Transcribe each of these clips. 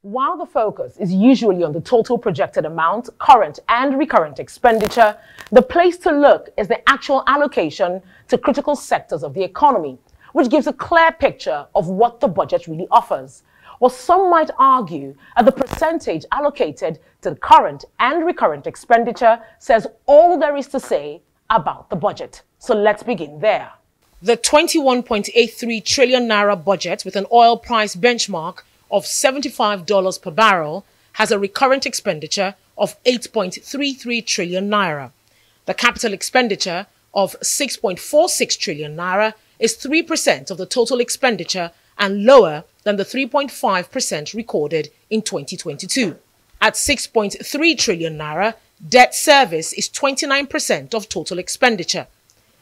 While the focus is usually on the total projected amount, current and recurrent expenditure, the place to look is the actual allocation to critical sectors of the economy, which gives a clear picture of what the budget really offers. Well, some might argue that the percentage allocated to the current and recurrent expenditure says all there is to say about the budget. So let's begin there. The 21.83 trillion naira budget, with an oil price benchmark of $75 per barrel, has a recurrent expenditure of 8.33 trillion naira. The capital expenditure of 6.46 trillion naira is 3% of the total expenditure and lower than the 3.5% recorded in 2022. At 6.3 trillion naira, debt service is 29% of total expenditure,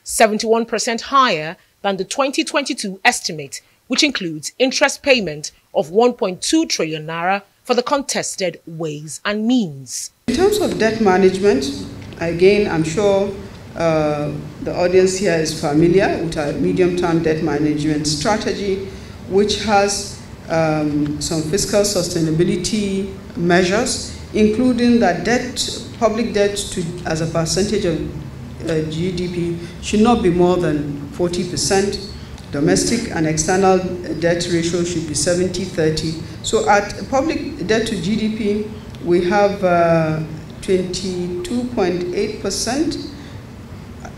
71% higher than the 2022 estimate, which includes interest payment of 1.2 trillion naira for the contested Ways and Means. In terms of debt management, again, I'm sure the audience here is familiar with our medium-term debt management strategy, which has some fiscal sustainability measures, including that public debt as a percentage of GDP should not be more than 40%. Domestic and external debt ratio should be 70-30. So at public debt to GDP, we have 22.8%.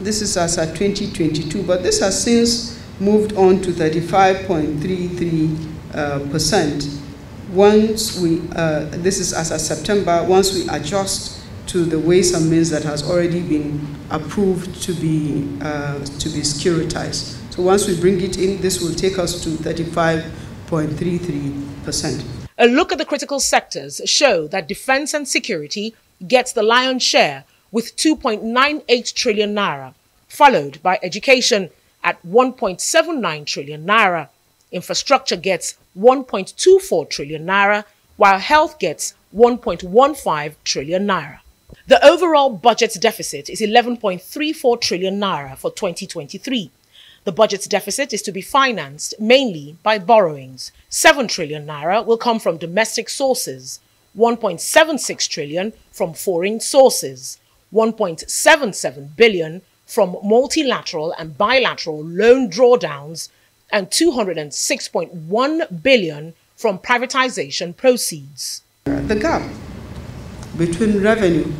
This is as at 2022, but this has since moved on to 35.33%. Once we, this is as of September, once we adjust to the Ways and Means that has already been approved to be securitized. So once we bring it in, this will take us to 35.33%. A look at the critical sectors show that defense and security gets the lion's share with 2.98 trillion naira, followed by education at 1.79 trillion naira. Infrastructure gets 1.24 trillion naira, while health gets 1.15 trillion naira. The overall budget deficit is 11.34 trillion naira for 2023. The budget's deficit is to be financed mainly by borrowings. 7 trillion naira will come from domestic sources, 1.76 trillion from foreign sources, 1.77 billion from multilateral and bilateral loan drawdowns, and 206.1 billion from privatization proceeds. The gap between revenue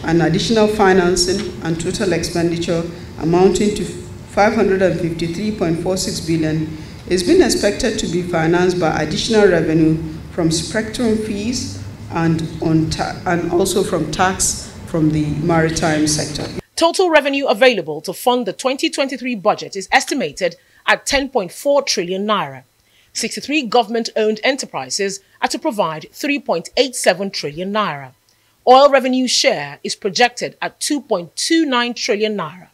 and additional financing and total expenditure amounting to 553.46 billion is being expected to be financed by additional revenue from spectrum fees and also from tax from the maritime sector. Total revenue available to fund the 2023 budget is estimated at 10.4 trillion naira. 63 government-owned enterprises are to provide 3.87 trillion naira. Oil revenue share is projected at 2.29 trillion naira.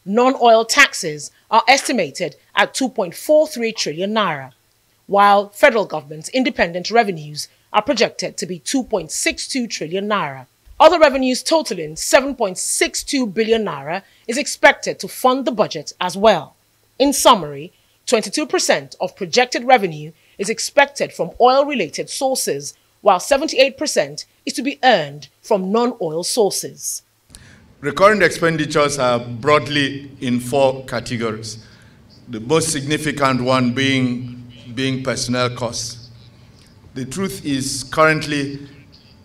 Non-oil taxes are estimated at 2.43 trillion naira, while federal government's independent revenues are projected to be 2.62 trillion naira. Other revenues totaling 7.62 billion naira is expected to fund the budget as well. In summary, 22% of projected revenue is expected from oil-related sources, while 78% is to be earned from non-oil sources. Recurrent expenditures are broadly in 4 categories, the most significant one being personnel costs. The truth is, currently,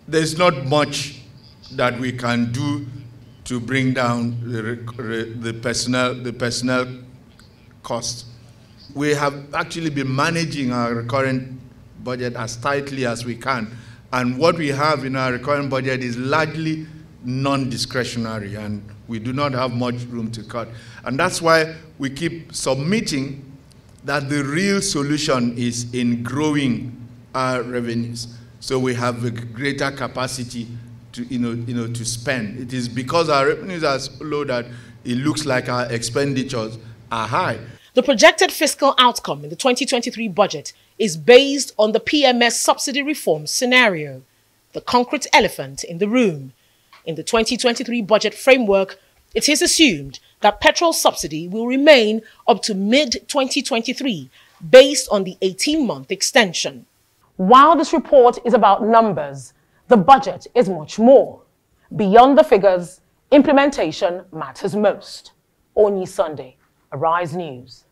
there's not much that we can do to bring down the personnel costs. We have actually been managing our recurrent budget as tightly as we can, and what we have in our recurrent budget is largely non-discretionary, and we do not have much room to cut. And that's why we keep submitting that the real solution is in growing our revenues, so we have a greater capacity to, to spend. It is because our revenues are so low that it looks like our expenditures are high. The projected fiscal outcome in the 2023 budget is based on the PMS subsidy reform scenario, the concrete elephant in the room. In the 2023 budget framework, it is assumed that petrol subsidy will remain up to mid-2023 based on the 18-month extension. While this report is about numbers, the budget is much more. Beyond the figures, implementation matters most. Onyi Sunday, Arise News.